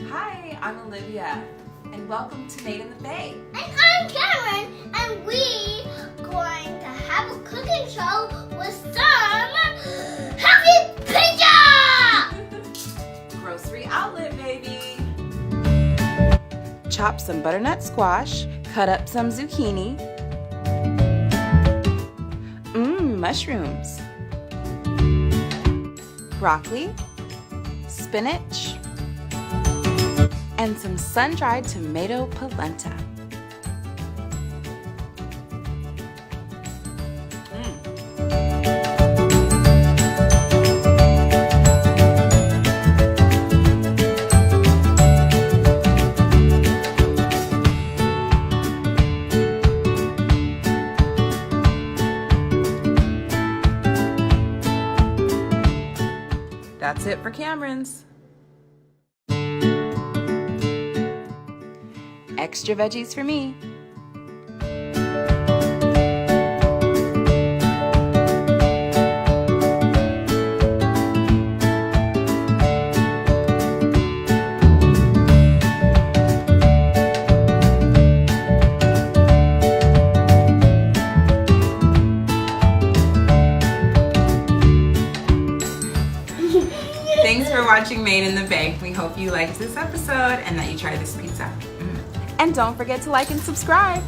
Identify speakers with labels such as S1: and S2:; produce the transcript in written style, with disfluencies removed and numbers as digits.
S1: Hi, I'm Olivia, and welcome to Made in the Bay.
S2: And I'm Cameron, and we going to have a cooking show with some healthy pizza!
S1: Grocery outlet, baby. Chop some butternut squash, cut up some zucchini. Mushrooms. Broccoli, spinach, and some sun-dried tomato polenta. That's it for Cameron's. Extra veggies for me. Thanks for watching Made in the Bay. We hope you liked this episode and that you try this pizza. And don't forget to like and subscribe.